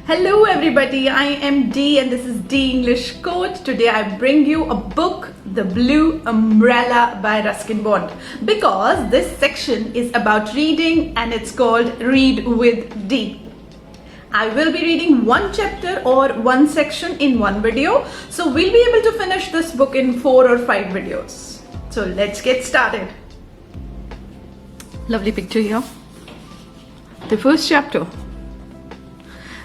Hello everybody, I am Dee and this is Dee English Coach. Today I bring you a book, The Blue Umbrella by Ruskin Bond, because this section is about reading and it's called Read with Dee. I will be reading one chapter or one section in one video, so we'll be able to finish this book in 4 or 5 videos. So let's get started. Lovely picture here. The first chapter.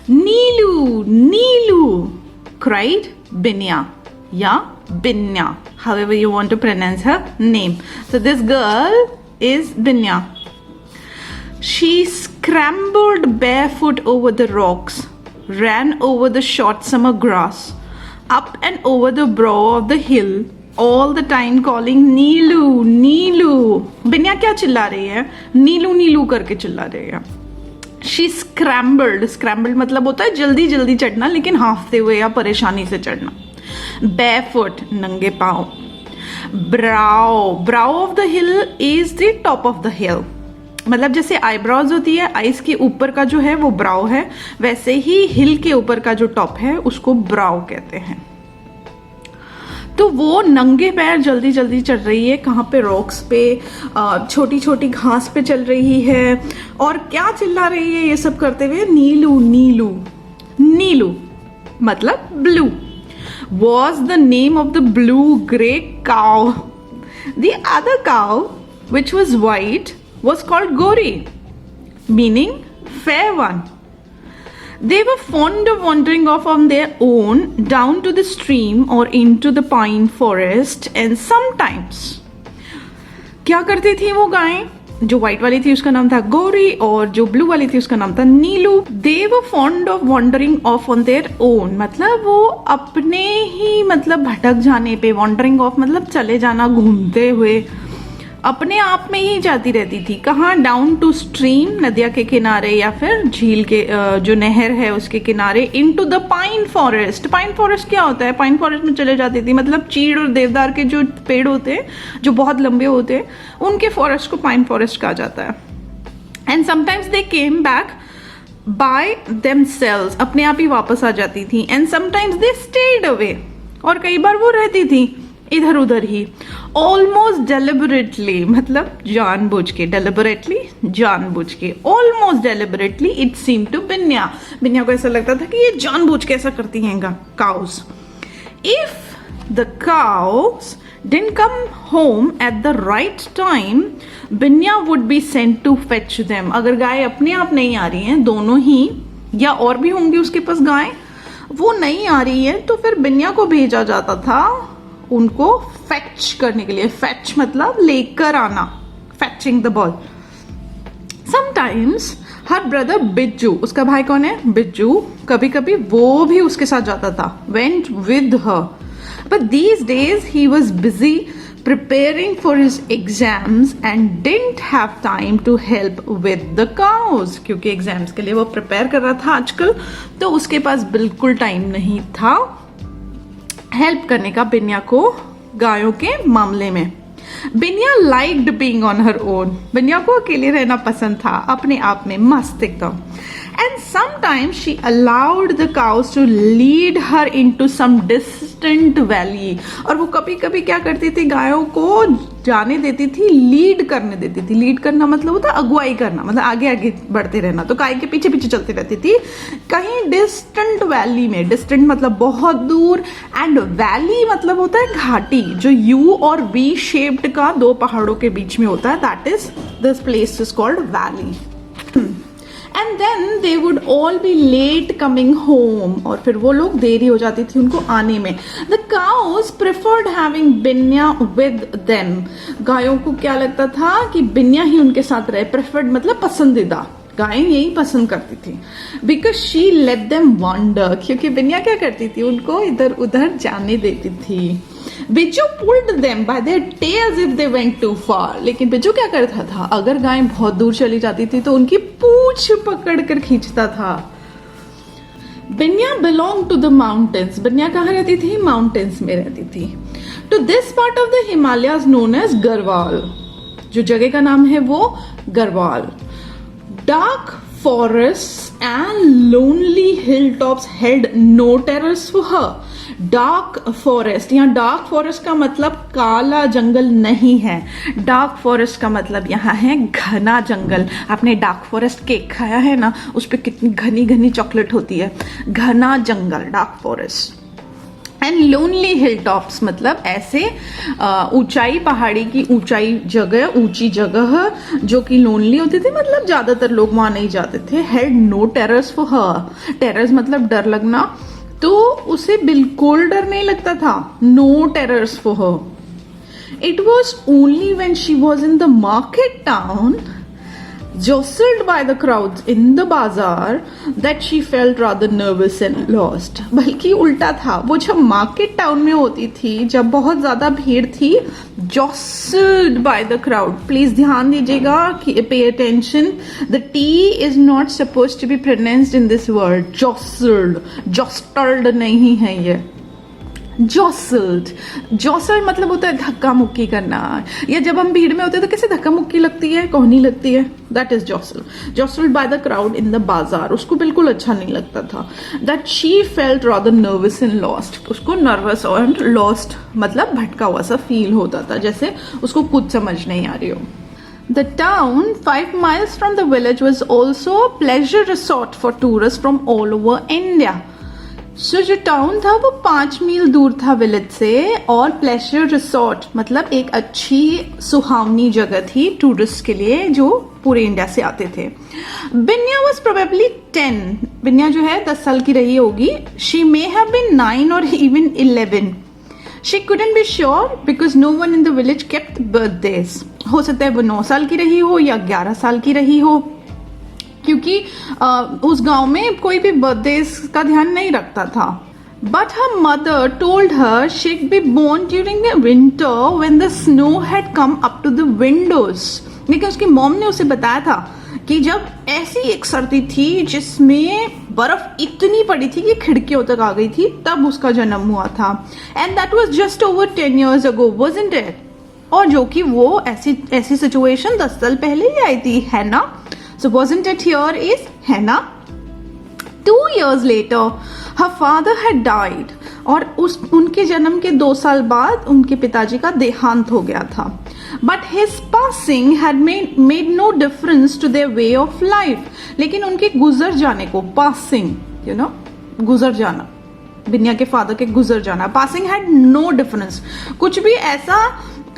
Neelu, Neelu, cried Binya. Yeah, Binya, however you want to pronounce her name. So this girl is Binya. She scrambled barefoot over the rocks, ran over the short summer grass, up and over the brow of the hill, all the time calling Neelu, Neelu. Binya क्या चिल्ला रही है? नीलू नीलू करके चिल्ला रही है. She scrambled मतलब होता है जल्दी जल्दी चढ़ना, लेकिन हाफते हुए या परेशानी से चढ़ना. Barefoot, नंगे पाँव. Brow of the hill is the top of the hill. मतलब जैसे आईब्रोज होती है, आईज के ऊपर का जो है वो ब्राउ है, वैसे ही हिल के ऊपर का जो टॉप है उसको ब्राउ कहते हैं. तो वो नंगे पैर जल्दी जल्दी चल रही है. कहाँ पे? रॉक्स पे, छोटी छोटी घास पे चल रही है. और क्या चिल्ला रही है ये सब करते हुए? नीलू नीलू. नीलू मतलब blue. Was the name of the blue grey cow. The other cow, which was white, was called Gori, meaning fair one. They were fond of wandering off on their own down to the stream or into the pine forest, and sometimes क्या करती थी वो गायें? जो white वाली थी उसका नाम था गोरी और जो ब्लू वाली थी उसका नाम था नीलू. They were fond of wandering off on their own, मतलब वो अपने ही मतलब भटक जाने पे, wandering off मतलब चले जाना, घूमते हुए अपने आप में ही जाती रहती थी. कहाँ? डाउन टू स्ट्रीम, नदिया के किनारे या फिर झील के जो नहर है उसके किनारे. Into the pine forest. Pine forest क्या होता है? पाइन फॉरेस्ट में चले जाती थी, मतलब चीड़ और देवदार के जो पेड़ होते हैं जो बहुत लंबे होते हैं उनके फॉरेस्ट को पाइन फॉरेस्ट कहा जाता है. And sometimes they came back by themselves, अपने आप ही वापस आ जाती थी. And sometimes they stayed away, और कई बार वो रहती थी इधर उधर ही. ऑलमोस्ट डेलिबरेटली मतलब जानबूझ के, डेलिबरेटली जानबूझ के, almost deliberately it seem to Binya. Binya को ऐसा लगता था कि ये जानबूझ के ऐसा करती हैं cows. If the cows didn't come home at the right time, Binya would be sent to fetch them. अगर गाय अपने आप नहीं आ रही हैं, दोनों ही या और भी होंगी उसके पास गाय, वो नहीं आ रही है तो फिर बिन्या को भेजा जाता था उनको फैच करने के लिए. फैच मतलब लेकर आना, फैचिंग the ball. Sometimes her brother बिज्जू, उसका भाई कौन है? बिज्जू. कभी कभी वो भी उसके साथ जाता था, went with her. But these days he was busy preparing for his exams and didn't have time to help with the cows. क्योंकि एग्जाम्स के लिए वो प्रिपेयर कर रहा था आजकल, तो उसके पास बिल्कुल टाइम नहीं था हेल्प करने का बिन्या को गायों के मामले में. Binya liked being on her own. Binya को अकेले रहना पसंद था, अपने आप में मस्त एकदम. And sometimes she allowed the cows to lead her into some distant valley. और वो कभी कभी क्या करती थी? गायों को जाने देती थी, लीड करने देती थी. लीड करना मतलब होता है अगुवाई करना, मतलब आगे आगे बढ़ते रहना. तो गाय के पीछे पीछे चलती रहती थी कहीं डिस्टेंट वैली में. डिस्टेंट मतलब बहुत दूर, एंड वैली मतलब होता है घाटी, जो यू और वी शेप्ड का दो पहाड़ों के बीच में होता है. That is this place is called valley. And then they would all be late coming home. और फिर वो लोग देरी हो जाती थी उनको आने में. The cows preferred having बिन्या with them. गायों को क्या लगता था कि बिन्या ही उनके साथ रहे. Preferred मतलब पसंदीदा, गायें यही पसंद करती थी. Because she let them wander. क्योंकि बिन्या क्या करती थी? उनको इधर उधर जाने देती थी. बिज्जू pulled them by their tails if they went too far. लेकिन बिज्जू क्या करता था? अगर गाय बहुत दूर चली जाती थी तो उनकी पूंछ पकड़ कर खींचता था. बिन्या belonged to the mountains. बिन्या कहाँ रहती थी? माउंटेन्स में रहती थी. To this part of the Himalayas known as Garhwal. जो जगह का नाम है वो Garhwal. Dark forests and lonely hill hilltops held no terrors for her. Dark forest, यहाँ dark forest का मतलब काला जंगल नहीं है. Dark forest का मतलब यहाँ है घना जंगल. आपने dark forest केक खाया है ना, उस पे कितनी घनी घनी चॉकलेट होती है. घना जंगल, dark forest. And lonely hill tops मतलब ऐसे ऊंचाई, पहाड़ी की ऊंचाई जगह, ऊंची जगह जो कि लोनली होती थी, मतलब ज्यादातर लोग वहां नहीं जाते थे. Had no terrors for her. Terrors मतलब डर लगना, तो उसे बिल्कुल डर नहीं लगता था. No terrors for her. It was only when she was in the market town, jostled by the crowds in the bazaar, that she felt rather nervous and lost. बल्कि उल्टा था, वो जब मार्केट टाउन में होती थी, जब बहुत ज्यादा भीड़ थी, jostled by the crowd. Please ध्यान दीजिएगा कि pay attention, the T is not supposed to be pronounced in this word. jostled नहीं है ये. jostled मतलब होता है धक्का मुक्की करना, या जब हम भीड़ में होते हैं तो कैसे धक्का मुक्की लगती है, कोहनी लगती है. That is jostled by the crowd in the bazaar. उसको बिल्कुल अच्छा नहीं लगता था. that she felt rather nervous and lost. उसको nervous और lost मतलब भटका हुआ सा फील होता था, जैसे उसको कुछ समझ नहीं आ रही हो. The town 5 miles from the village was also a pleasure resort for tourists from all over India. सो जो टाउन था वो 5 मील दूर था विलेज से, और प्लेजर रिसोर्ट मतलब एक अच्छी सुहावनी जगह थी टूरिस्ट के लिए जो पूरे इंडिया से आते थे. बिन्या वॉज प्रोबेबली 10. बिन्या जो है 10 साल की रही होगी. शी मे हैव बीन 9 और even 11. She couldn't be sure because no one in the village kept birthdays. हो सकता है वो 9 साल की रही हो या 11 साल की रही हो, क्योंकि उस गांव में कोई भी बर्थडे का ध्यान नहीं रखता था. But her mother told her she'd be born during the winter when the snow had come up to the windows. लेकिन उसकी मॉम ने उसे बताया था कि जब ऐसी एक सर्दी थी जिसमें बर्फ इतनी पड़ी थी कि खिड़कियों तक आ गई थी, तब उसका जन्म हुआ था. And that was just over 10 years ago, wasn't it? और जो कि वो ऐसी सिचुएशन 10 साल पहले ही आई थी, है ना? So wasn't it here is Hannah? 2 years later, her father had died. और उनके जन्म के 2 साल बाद उनके पिताजी का देहांत हो गया था. But his passing had made no difference to their way of life. लेकिन उनके गुजर जाने को, passing, गुजर जाना, बिन्या के फादर के गुजर जाना, passing had no difference. कुछ भी ऐसा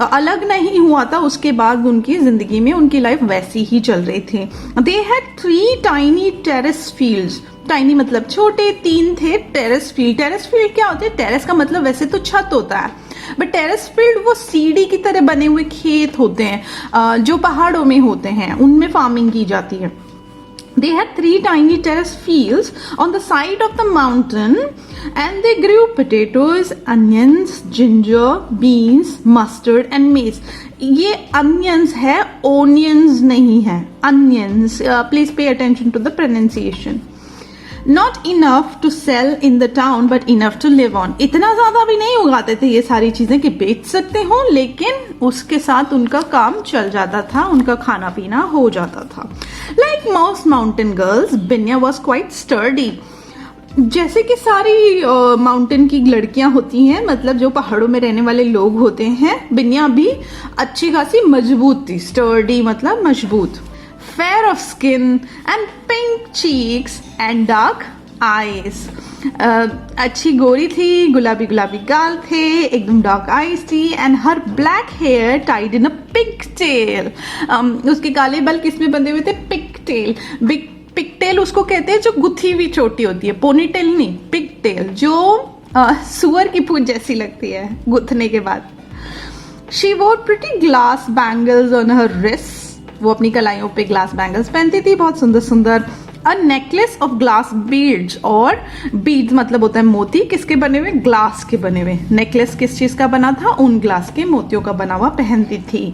अलग नहीं हुआ था. उसके बाद उनकी जिंदगी में उनकी लाइफ वैसी ही चल रही थी. They had 3 tiny terrace fields. Tiny मतलब छोटे, 3 थे टेरेस फील्ड. टेरेस फील्ड क्या होते हैं? टेरेस का मतलब वैसे तो छत होता है, बट टेरेस फील्ड वो सीढ़ी की तरह बने हुए खेत होते हैं जो पहाड़ों में होते हैं, उनमें फार्मिंग की जाती है. They had 3 tiny terrace fields on the side of the mountain, and they grew potatoes, onions, ginger, beans, mustard and maize. ये onions है, onions नहीं है. Onions. Please pay attention to the pronunciation. Not enough to sell in the town, but enough to live on. इतना ज्यादा भी नहीं उगाते थे ये सारी चीजें कि बेच सकते हो, लेकिन उसके साथ उनका काम चल जाता था, उनका खाना पीना हो जाता था. Like most mountain girls, Binya was quite sturdy. जैसे कि सारी माउंटेन की लड़कियां होती हैं, मतलब जो पहाड़ों में रहने वाले लोग होते हैं, बिन्या भी अच्छी खासी मजबूत थी. स्टर्डी मतलब मजबूत. Fair of skin and pink cheeks and dark eyes. अच्छी गोरी थी, गुलाबी गुलाबी गाल थे, एकदम डार्क आईज थी. And her black hair tied in a pigtail. उसके काले बाल किस में बंधे हुए थे? Pig tell. पिग टेल उसको कहते हैं जो गुथी हुई चोटी होती है, पोनी टेल नहीं, पिग टेल जो सुअर की पूंछ जैसी लगती है गुथने के बाद. शी वोर pretty glass bangles on her wrist. वो अपनी कलाइयों पे ग्लास बैंगल्स पहनती थी, बहुत सुंदर सुंदर. A necklace of glass beads. और बीड्स मतलब होता है मोती. किसके बने हुए? ग्लास के बने हुए. नेकलेस किस चीज का बना था? उन ग्लास के मोतियों का बना हुआ पहनती थी.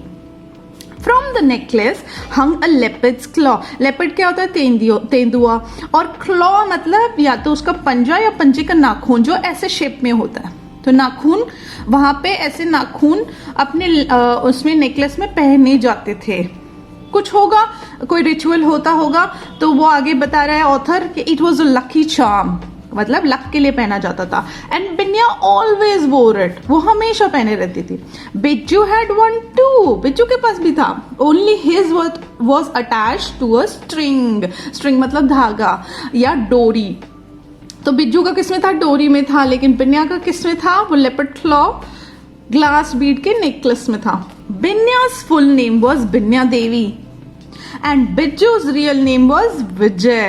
From the necklace hung a leopard's claw. Leopard क्या होता है? तेंदुआ. और क्लॉ मतलब या तो उसका पंजा या पंजे का नाखून जो ऐसे शेप में होता है. तो नाखून, वहां पे ऐसे नाखून अपने उसमें नेकलेस में पहने जाते थे. कुछ होगा, कोई रिचुअल होता होगा, तो वो आगे बता रहा है ऑथर कि it was a lucky charm. मतलब लक के लिए पहना जाता था. एंड बिन्या ऑलवेज वोर इट, वो हमेशा पहने रहती थी. बिज्जू हैड वन टू, बिज्जू के पास भी था. Only his was attached to a string. String मतलब धागा या डोरी. तो बिज्जू का किस में था? डोरी में था. लेकिन बिन्या का किस में था? वो लेपर्ड क्लॉ ग्लास बीड के नेकलेस में था. बिन्या's full name was Binya Devi and Bijju's real name was Vijay,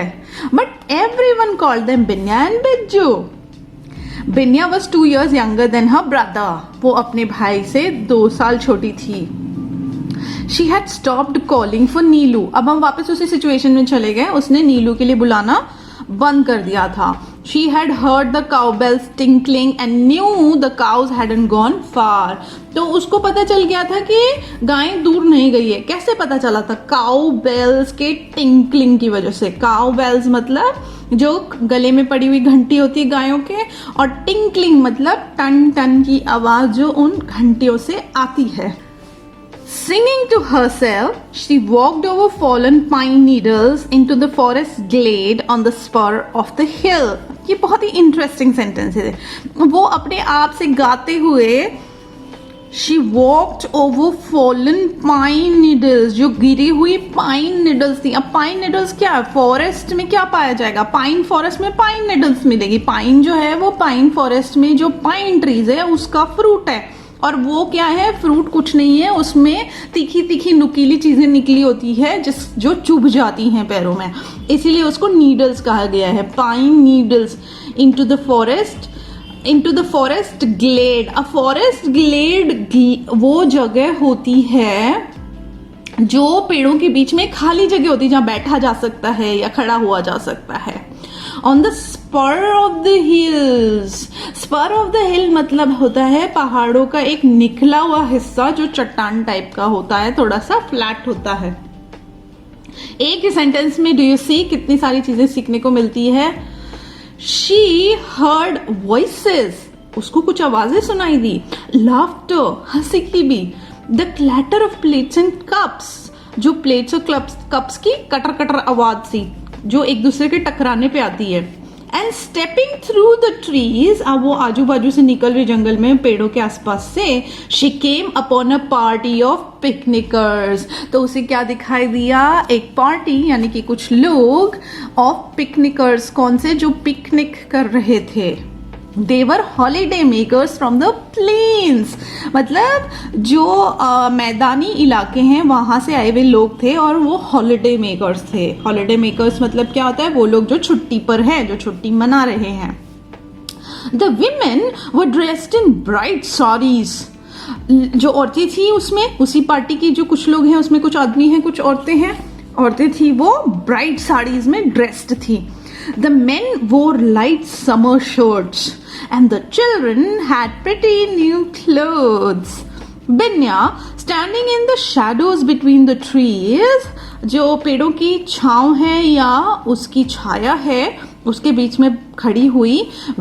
but everyone called them Binya and Bijju. Binya was 2 years younger than her brother. वो अपने भाई से 2 साल छोटी थी. She had stopped calling for नीलू. अब हम वापस उसी सिचुएशन में चले गए. उसने नीलू के लिए बुलाना बंद कर दिया था. She had heard the cowbells tinkling and knew the cows hadn't gone far. तो उसको पता चल गया था कि गायें दूर नहीं गई है. कैसे पता चला था? काउ बेल्स के टिंकलिंग की वजह से. काउ बेल्स मतलब जो गले में पड़ी हुई घंटी होती है गायों के, और टिंकलिंग मतलब टन टन की आवाज जो उन घंटियों से आती है. Singing to herself, she walked over fallen pine needles into the forest glade on the spur of the hill. ये बहुत ही इंटरेस्टिंग सेंटेंस है. वो अपने आप से गाते हुए she walked over fallen pine needles, जो गिरी हुई पाइन निडल्स थी. अब पाइन निडल्स क्या है? फॉरेस्ट में क्या पाया जाएगा? पाइन फॉरेस्ट में पाइन निडल्स मिलेगी. पाइन जो है वो पाइन फॉरेस्ट में जो पाइन ट्रीज है उसका फ्रूट है. और वो क्या है? फ्रूट कुछ नहीं है, उसमें तीखी तीखी नुकीली चीजें निकली होती है जो चुभ जाती हैं पैरों में, इसीलिए उसको नीडल्स कहा गया है. Pine needles into the forest glade. A forest glade वो जगह होती है जो पेड़ों के बीच में खाली जगह होती है जहां बैठा जा सकता है या खड़ा हुआ जा सकता है. On the spur of the hills. Spur of the hill मतलब होता है पहाड़ों का एक निकला हुआ हिस्सा जो चट्टान टाइप का होता है, थोड़ा सा फ्लैट होता है. एक ही सेंटेंस में डू यू सी कितनी सारी चीजें सीखने को मिलती है. शी हर्ड वॉइसेस, उसको कुछ आवाजें सुनाई दी. लाफ्टर, हंसी की भी. The clatter of plates and cups, जो प्लेट्स और कप्स की कटर कटर आवाज थी जो एक दूसरे के टकराने पे आती है. And stepping through the trees, अब वो आजू बाजू से निकल रही जंगल में पेड़ों के आसपास से. She came upon a party of picnickers. तो उसे क्या दिखाई दिया? एक पार्टी यानी कि कुछ लोग ऑफ पिकनिकर्स. कौन से? जो पिकनिक कर रहे थे. They were holiday makers from the plains. मतलब जो मैदानी इलाके हैं वहां से आए हुए लोग थे और वो हॉलीडे मेकर्स थे. हॉलीडे मेकर्स मतलब क्या होता है? वो लोग जो छुट्टी पर हैं, जो छुट्टी मना रहे हैं. The women were dressed in bright sarees. जो औरतें थी उसमें, उसी पार्टी की जो कुछ लोग हैं उसमें कुछ आदमी हैं कुछ औरतें हैं. औरतें थी वो ब्राइट साड़ीज में ड्रेस्ड थी. The men wore light summer shirts and the children had pretty new clothes. Binya, standing in the shadows between the trees, जो पेड़ों की छांव है या उसकी छाया है उसके बीच में खड़ी हुई,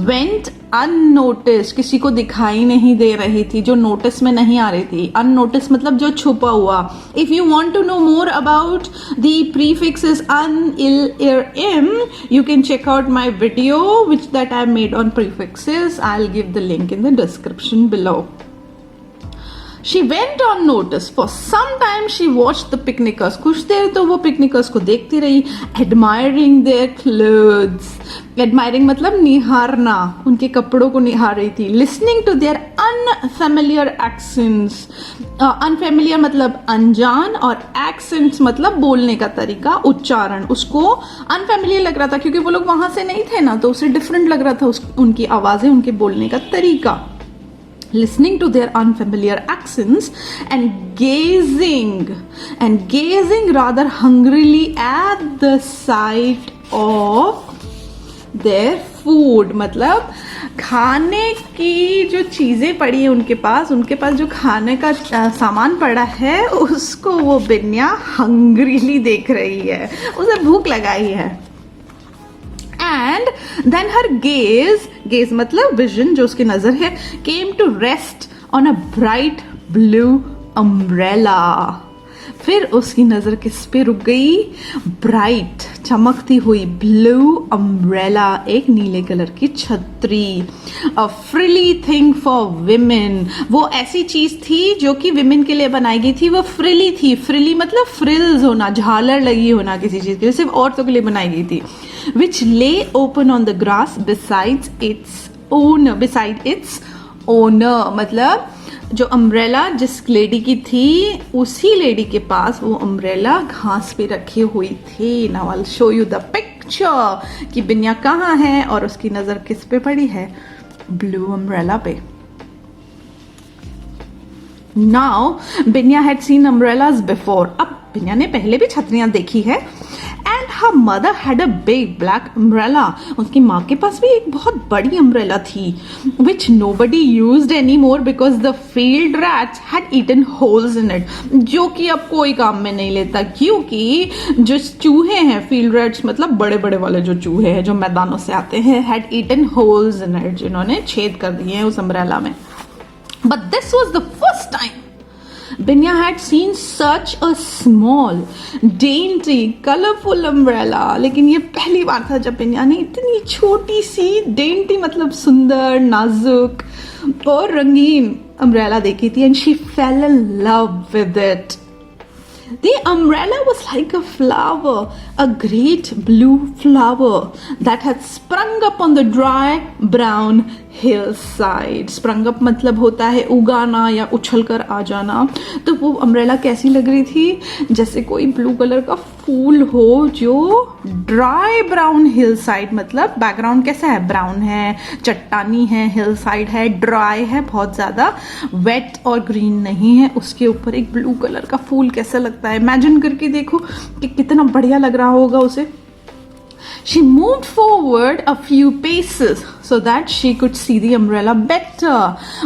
went unnoticed, किसी को दिखाई नहीं दे रही थी, जो नोटिस में नहीं आ रही थी. unnoticed मतलब जो छुपा हुआ. If you want to know more about the prefixes un, il, ir, im, you can check out my video which that I made on prefixes. I'll give the link in the description below. She went unnoticed. For some time she watched the picnickers. कुछ देर तो वो पिकनिकर्स को देखती रही. Admiring their clothes. Admiring मतलब निहारना, उनके कपड़ों को निहार रही थी. Listening to their unfamiliar accents. Unfamiliar मतलब अनजान और accents मतलब बोलने का तरीका, उच्चारण. उसको unfamiliar लग रहा था क्योंकि वो लोग वहां से नहीं थे ना, तो उसे डिफरेंट लग रहा था उनकी आवाजें, उनके बोलने का तरीका. Listening to their unfamiliar accents and gazing rather hungrily at the sight of their food. मतलब खाने की जो चीजें पड़ी है उनके पास जो खाने का सामान पड़ा है उसको वो बिन्या हंग्रीली देख रही है, उसे भूख लगाई है. And then her gaze मतलब vision जो उसकी नजर है, came to rest on a bright blue umbrella. फिर उसकी नजर किस पे रुक गई? ब्राइट, चमकती हुई ब्लू अम्ब्रेला, एक नीले कलर की छतरी। अ फ्रिली थिंग फॉर विमेन, वो ऐसी चीज थी जो कि विमेन के लिए बनाई गई थी। वो फ्रिली थी, फ्रिली मतलब फ्रिल्स होना, झालर लगी होना किसी चीज के लिए, सिर्फ औरतों के लिए बनाई गई थी। विच ले open on the grass beside its owner, मतलब जो अम्ब्रेला जिस लेडी की थी, उसी लेडी के पास वो अम्ब्रेला घास पे रखी हुई थी। Now I will show you the picture कि बिन्या कहाँ है और उसकी नजर किस पे पड़ी है? ब्लू अम्ब्रेला पे। Now Binya had seen umbrellas before, अब बिन्या ने पहले भी छतरियां देखी है। And her mother had a big black umbrella, उसकी माँ के पास भी एक बहुत बड़ी अम्ब्रेला थी। Which nobody used any more because the field rats had eaten holes in it, जो कि अब कोई काम में नहीं लेता, क्योंकि जो चूहे हैं, फील्ड रैट्स मतलब बड़े बड़े वाले जो चूहे हैं जो मैदानों से आते हैं, had eaten holes in it, जिन्होंने छेद कर दिए हैं उस अम्ब्रेला में। But this was the first time Binya had seen such a small, dainty, colorful umbrella. लेकिन ये पहली बार था जब बिन्या ने इतनी छोटी सी, dainty मतलब सुंदर, नाजुक और रंगीन अम्ब्रेला देखी थी। And she fell in love with it. The umbrella was like a flower, a great blue flower that had sprung up on the dry brown hillside. Sprung up मतलब होता है उगाना या उछल कर आ जाना। तो वो अम्ब्रेला कैसी लग रही थी? जैसे कोई ब्लू कलर का फूल हो जो ड्राई ब्राउन हिल साइड, मतलब बैकग्राउंड कैसा है? ब्राउन है, चट्टानी है, हिल साइड है, ड्राई है, बहुत ज्यादा वेट और ग्रीन नहीं है, उसके ऊपर एक ब्लू कलर का फूल कैसा लगता है? इमेजिन करके देखो कि कितना बढ़िया लग रहा होगा उसे। She moved forward a few paces so that she could see the umbrella better.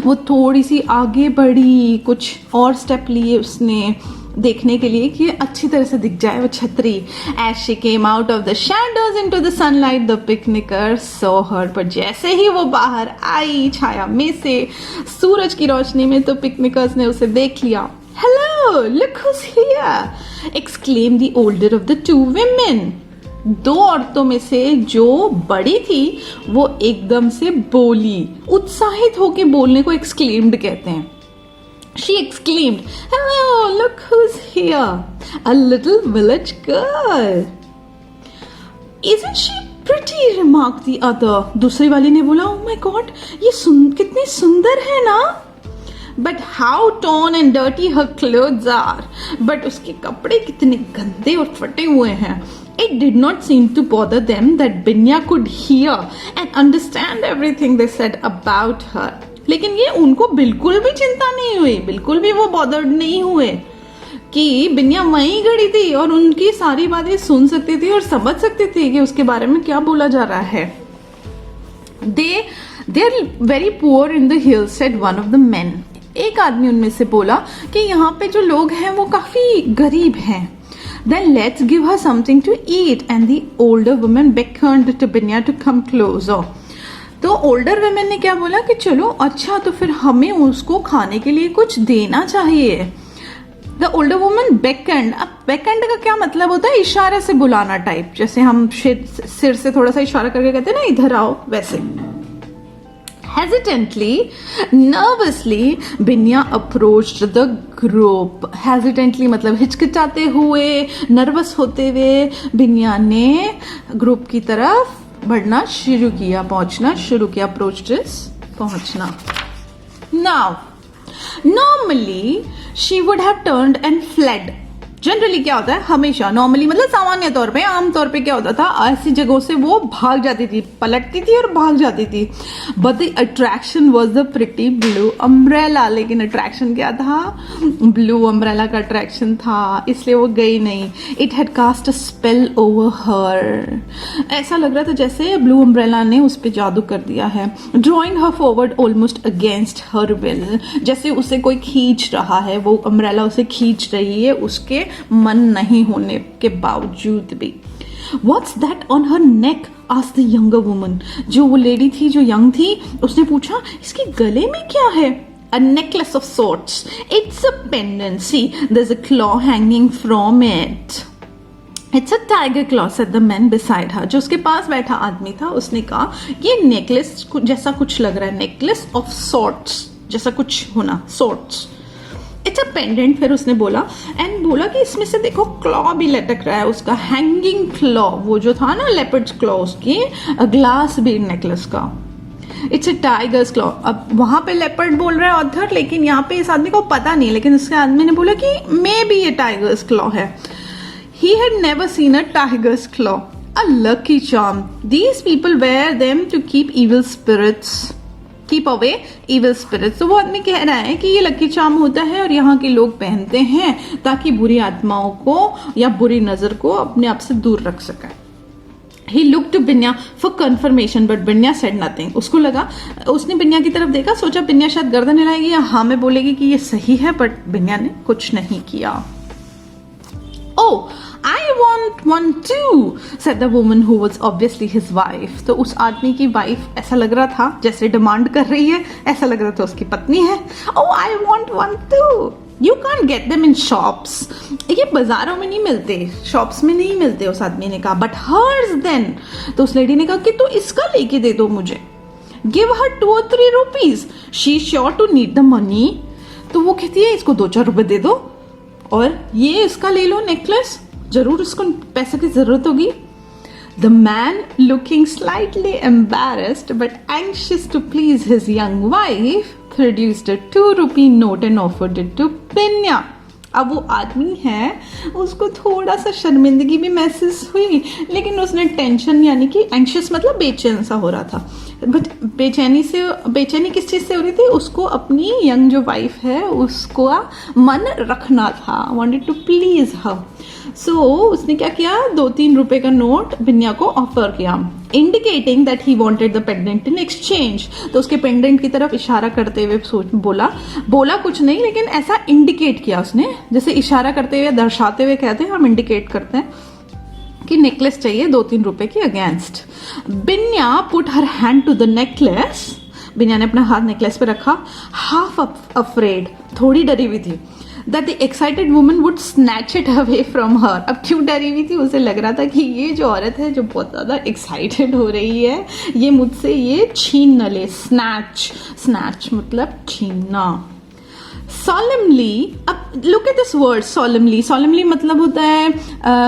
वो थोड़ी सी आगे बढ़ी, कुछ और स्टेप लिए उसने देखने के लिए कि अच्छी तरह से दिख जाए वो छतरी। As she came out of the shadows into the sunlight, the picnicker saw her. पर जैसे ही वो बाहर आई छाया में से सूरज की रोशनी में, तो पिकनिकर्स ने उसे देख लिया। Hello, look who's here! exclaimed the older of the two women. दो औरतों में से जो बड़ी थी वो एकदम से बोली, उत्साहित होके बोलने को एक्सक्लेम्ड कहते हैं। She exclaimed, "Hello, look who's here! A little village girl." "Isn't she pretty?" remarked the other. दूसरी वाली ने बोला, "Oh my God, ये कितनी सुंदर है ना?" But how torn and dirty her clothes are. But उसके कपड़े कितने गंदे और फटे हुए हैं। It did not seem to bother them that Binya could hear and understand everything they said about her. लेकिन ये उनको बिल्कुल भी चिंता नहीं हुई, बिल्कुल भी वो बॉदर्ड नहीं हुए कि बिन्या वहीं खड़ी थी और उनकी सारी बातें सुन सकती थी और समझ सकती थी कि उसके बारे में क्या बोला जा रहा है। They are very poor in the hills, said one of the men. एक आदमी उनमें से बोला कि यहाँ पे जो लोग हैं वो काफी गरीब हैं। Then let's give her something to eat. And the older woman beckoned to Binya to come closer. तो ओल्डर वेमेन ने क्या बोला कि चलो अच्छा, तो फिर हमें उसको खाने के लिए कुछ देना चाहिए। द ओल्डर वुमन बेकंड, अब बेकंड का क्या मतलब होता है? इशारे से बुलाना टाइप, जैसे हम सिर से थोड़ा सा इशारा करके कहते हैं ना इधर आओ, वैसे। Hesitantly, nervously, Binya approached the group. Hesitantly मतलब हिचकिचाते हुए, नर्वस होते हुए बिन्या ने ग्रुप की तरफ बढ़ना शुरू किया, पहुंचना शुरू किया। Approached is पहुंचना। Now, normally she would have turned and fled. Generally क्या होता है, हमेशा नॉर्मली मतलब सामान्य तौर पे, आम तौर पे क्या होता था, ऐसी जगहों से वो भाग जाती थी, पलटती थी और भाग जाती थी। But the attraction was the pretty blue umbrella. लेकिन अट्रैक्शन क्या था? ब्लू अम्ब्रेला का अट्रैक्शन था, इसलिए वो गई नहीं। It had cast a spell over her. ऐसा लग रहा था जैसे ब्लू अम्ब्रेला ने उस पर जादू कर दिया है। Drawing her forward almost against her will, जैसे उसे कोई खींच रहा है, वो अम्ब्रेला उसे खींच रही है उसके मन नहीं होने के बावजूद भी। What's that on her neck? asked the younger woman. जो वो लेडी थी जो यंग थी, उसने पूछा इसके गले में क्या है? a necklace of sorts. It's a pendant. See, there's a claw hanging from it. It's a tiger claw, said the man beside her. जो उसके पास बैठा आदमी था उसने कहा ये नेकलेस जैसा कुछ लग रहा है, नेकलेस ऑफ सॉर्ट्स जैसा कुछ होना, सॉर्ट्स. It's a pendant. फिर उसने बोला एंड बोला कि इसमें से देखो क्लॉ भी लटक रहा है उसका, हैंगिंग क्लॉ, वो जो था ना लेपर्ड्स क्लॉ उसकी, ग्लास बीड नेकलेस का. It's a tiger's claw. अब वहां पे लेपर्ड बोल रहा है ऑथर, लेकिन यहाँ पे इस आदमी को पता नहीं, लेकिन इसके आदमी ने बोला कि मे बी ये टाइगर्स क्लॉ है. He had never seen a tiger's claw. A lucky charm. These people wear them to keep evil spirits. Keep away evil spirits. तो वो आदमी कह रहा है कि ये लकी चार्म होता है और यहाँ के लोग पहनते हैं ताकि बुरी आत्माओं को या बुरी नजर को अपने आप से दूर रख सकें. He looked to बिन्या for confirmation, but बिन्या said nothing. उसको लगा, उसने बिन्या की तरफ देखा, सोचा बिन्या शायद गर्दन हिलाएगी या हाँ में बोलेगी कि ये सही है, बट बिन्या ने कुछ नहीं किया. Oh, I want one too, said the woman who was obviously his wife. तो उस आदमी की वाइफ ऐसा लग रहा था जैसे डिमांड कर रही है, ऐसा लग रहा था उसकी पत्नी है. Oh, I want one too. You can't get them in shops. ये बाजारों में नहीं मिलते, शॉप्स में नहीं मिलते, उस आदमी ने कहा. But hers then. तो उस लेडी ने कहा कि तू इसका लेके दे दो मुझे. Give her 2 or 3 rupees. She's sure to need the money. तो वो कहती है इसको 2-4 रुपए दे दो और ये इसका ले लो नेकलेस, जरूर उसको पैसे की जरूरत होगी. The man, looking slightly embarrassed but anxious to please his young wife, produced a 2 rupee note and offered it to Binya. अब वो आदमी है, उसको थोड़ा सा शर्मिंदगी भी महसूस हुई, लेकिन उसने टेंशन यानी कि एंशियस मतलब बेचैन सा हो रहा था. बट बेचैनी किस चीज़ से हो रही थी, उसको अपनी यंग जो वाइफ है उसको मन रखना था, वांटेड टू प्लीज हर. सो उसने क्या किया, 2-3 रुपए का नोट बिन्या को ऑफर किया, indicating that he wanted the pendant in exchange. तो उसके पेंडेंट की तरफ इशारा करते हुए बोला कुछ नहीं, लेकिन ऐसा इंडिकेट किया उसने, जैसे इशारा करते हुए दर्शाते हुए कहते हैं हम इंडिकेट करते हैं कि नेकलेस चाहिए 2-3 रुपए के against. Binya put her hand to the necklace. Binya ने अपना हाथ नेकलेस पे रखा, हाफ अफ्रेड, थोड़ी डरी हुई थी, that the excited woman would snatch it away from her. अब क्यों डरी हुई थी, उसे लग रहा था कि ये जो औरत है जो बहुत ज़्यादा एक्साइटेड हो रही है, ये मुझसे ये छीन न ले. स्नैच मतलब छीनना. solemnly, अब look at this word solemnly मतलब होता है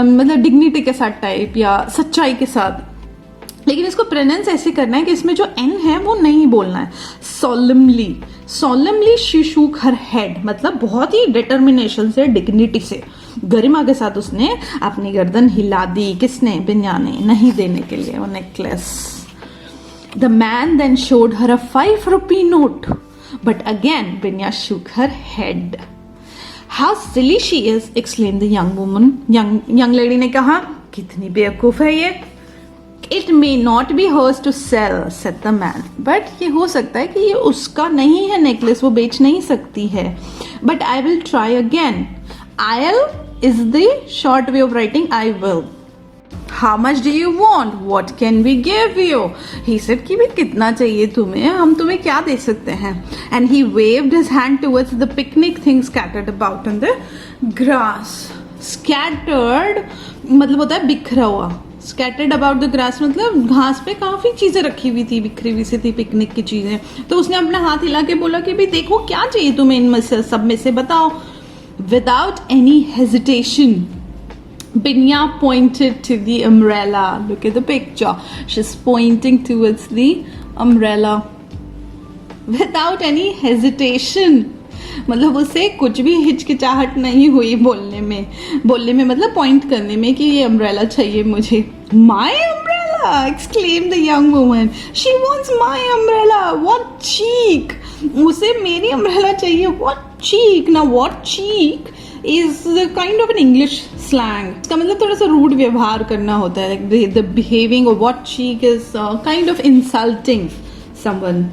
मतलब डिग्निटी के साथ टाइप या सच्चाई के साथ, लेकिन इसको प्रोनाउंस ऐसे करना है कि इसमें जो एन है वो नहीं बोलना है. solemnly she shook her head मतलब बहुत ही डिटर्मिनेशन से, डिग्निटी से, गरिमा के साथ उसने अपनी गर्दन हिला दी. किसने, बिन्या ने, नहीं देने के लिए वो necklace. The man then showed her a 5 rupee note, but again Binya shook her head. How silly she is, exclaimed the young woman. Young lady ने कहा, कितनी बेवकूफ है ये. It may not be hers to sell, said the man. But ये हो सकता है कि ये उसका नहीं है नेकलेस, वो बेच नहीं सकती है. But I will try again. I'll is the short way of writing I will. How much do you want? What can we give you? He said कि भी कितना चाहिए तुम्हें, हम तुम्हें क्या दे सकते हैं. And he waved his hand towards the picnic things scattered about on the grass. Scattered मतलब होता है बिखरा हुआ. Scattered about the grass मतलब घास पे काफी चीजें रखी हुई थी, बिखरी हुई सी थी पिकनिक की चीजें. तो उसने अपना हाथ हिला के बोला कि भी देखो क्या चाहिए तुम्हें इनमें से, सब में से बताओ. Without any hesitation, Binya pointed to the umbrella. Look at the picture. She's pointing towards the umbrella. Without any hesitation. मतलब उसे कुछ भी हिचकिचाहट नहीं हुई बोलने में मतलब पॉइंट करने में कि ये अम्ब्रेला चाहिए मुझे. My umbrella! exclaimed the young woman. She wants my umbrella. What cheek! उसे मेरी अम्ब्रेला चाहिए. What cheek? Now what cheek is kind of an English slang. इसका मतलब थोड़ा सा रूड व्यवहार करना होता है. Like the behaving of what cheek is kind of insulting someone.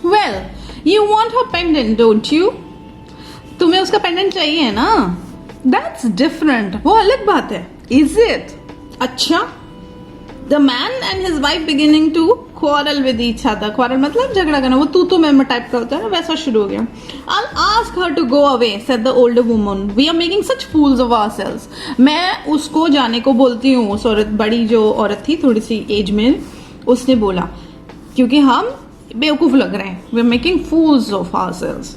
Well, you want her pendant, don't you? तुम्हें उसका पेंडेंट चाहिए ना. That's different. वो अलग बात है. Is it? अच्छा. The man and his wife beginning to quarrel with each other, quarrel मतलब झगड़ा करना, वो तू मैं टाइप का होता है ना, वैसा शुरू हो गया. I'll ask her to go away, said the older woman. We are making such fools of ourselves. मैं उसको जाने को बोलती हूँ. उस औरत, बड़ी जो औरत थी थोड़ी सी एज में, उसने बोला क्योंकि हम बेवकूफ लग रहे हैं. We are making fools of ourselves.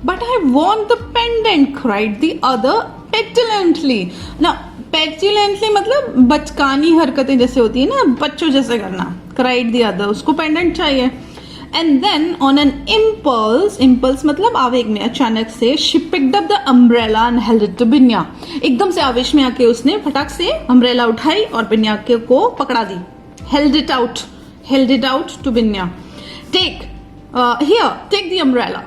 But I want the pendant, cried the other petulantly. Now petulantly मतलब बचकानी हरकतें जैसे होती है ना, बच्चों जैसे करना. cried the other, उसको पेंडेंट चाहिए. And then on an impulse मतलब आवेग में, अचानक से she picked up the umbrella and held it to बिन्या. एकदम से आवेश में आके उसने फटाक से अम्ब्रेला उठाई और बिन्या को पकड़ा दी. held it out to बिन्या. take the umbrella.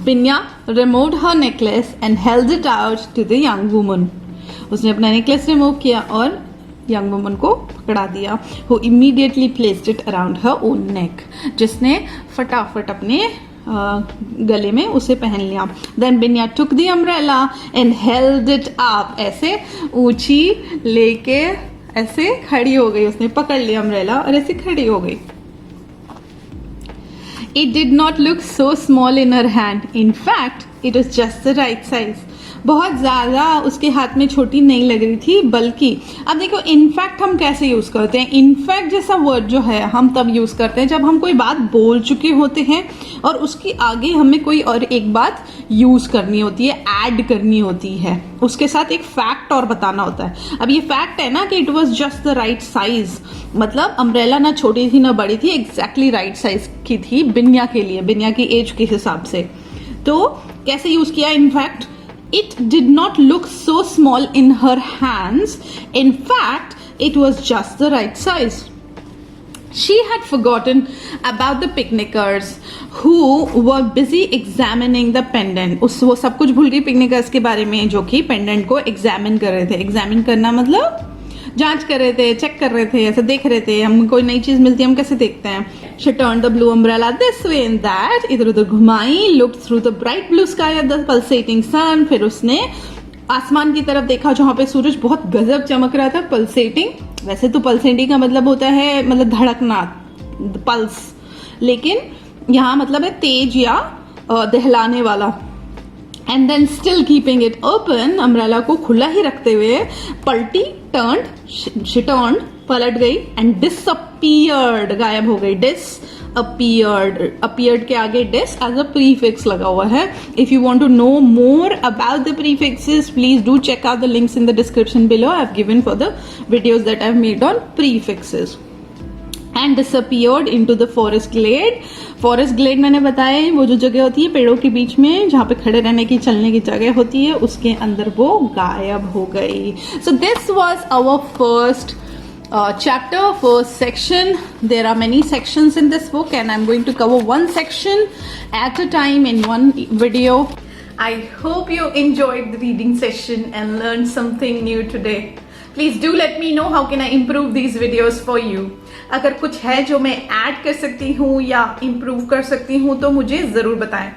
बिन्या removed her necklace and held it out to the young woman. उसने अपना नेकलेस रिमूव किया और यंग वुमन को पकड़ा दिया. who immediately placed it around her own neck. जिसने फटाफट अपने गले में उसे पहन लिया. then बिन्या took the umbrella and held it up. ऐसे ऊंची लेके ऐसे खड़ी हो गई. उसने पकड़ लिया अम्ब्रेला और ऐसे खड़ी हो गई. It did not look so small in her hand. In fact, it was just the right size. बहुत ज़्यादा उसके हाथ में छोटी नहीं लग रही थी, बल्कि अब देखो इनफैक्ट हम कैसे यूज़ करते हैं. इनफैक्ट जैसा वर्ड जो है हम तब यूज़ करते हैं जब हम कोई बात बोल चुके होते हैं और उसकी आगे हमें कोई और एक बात यूज़ करनी होती है, ऐड करनी होती है, उसके साथ एक फैक्ट और बताना होता है. अब ये फैक्ट है ना कि it was just the right size, मतलब अम्ब्रेला ना छोटी थी ना बड़ी थी, एग्जैक्टली राइट साइज की थी बिन्या के लिए, बिन्या की एज के हिसाब से. तो कैसे यूज़ किया. In fact it did not look so small in her hands. In fact, it was just the right size. She had forgotten about the picnickers who were busy examining the pendant. वो सब कुछ भूल गई पिकनिकर्स के बारे में जो कि पेंडेंट को एग्जामिन कर रहे थे. एग्जामिन करना मतलब जांच कर रहे थे, चेक कर रहे थे, ऐसे देख रहे थे. हम कोई नई चीज मिलती है हम कैसे देखते हैं. She turned the blue umbrella this way and that. इधर उधर घुमाई. Looked through the bright blue sky at the pulsating sun. फिर उसने आसमान की तरफ देखा जहाँ पे सूरज बहुत गजब चमक रहा था. पल्सेटिंग, वैसे तो पल्सेटिंग का मतलब होता है मतलब धड़कना, पल्स, लेकिन यहाँ मतलब है तेज या दहलाने वाला. And then still keeping it open, umbrella को खुला ही रखते हुए पलटी, टर्न्ड, पलट गई. एंड डिसअपीयर्ड, गायब हो गई. अपीयर्ड के आगे डिस एज अ प्रीफिक्स लगा हुआ है. If you want to know more about the prefixes please do check out the links in the description below. I have given for the videos that I have made on prefixes. And disappeared into the forest glade. Forest glade मैंने बताया है वो जो जगह होती है पेड़ों के बीच में जहाँ पे खड़े रहने की, चलने की जगह होती है, उसके अंदर वो गायब हो गई. So this was our first chapter, first section. There are many sections in this book and I'm going to cover one section at a time in one video. I hope you enjoyed the reading session and learned something new today. Please do let me know how can I improve these videos for you. अगर कुछ है जो मैं add कर सकती हूँ या improve कर सकती हूँ तो मुझे ज़रूर बताएं.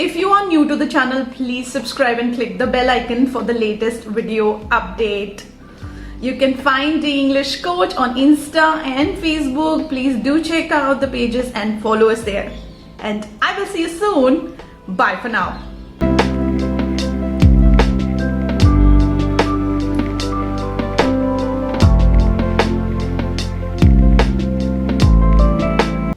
If you are new to the channel, please subscribe and click the bell icon for the latest video update. You can find the English Coach on Insta and Facebook. Please do check out the pages and follow us there. And I will see you soon. Bye for now.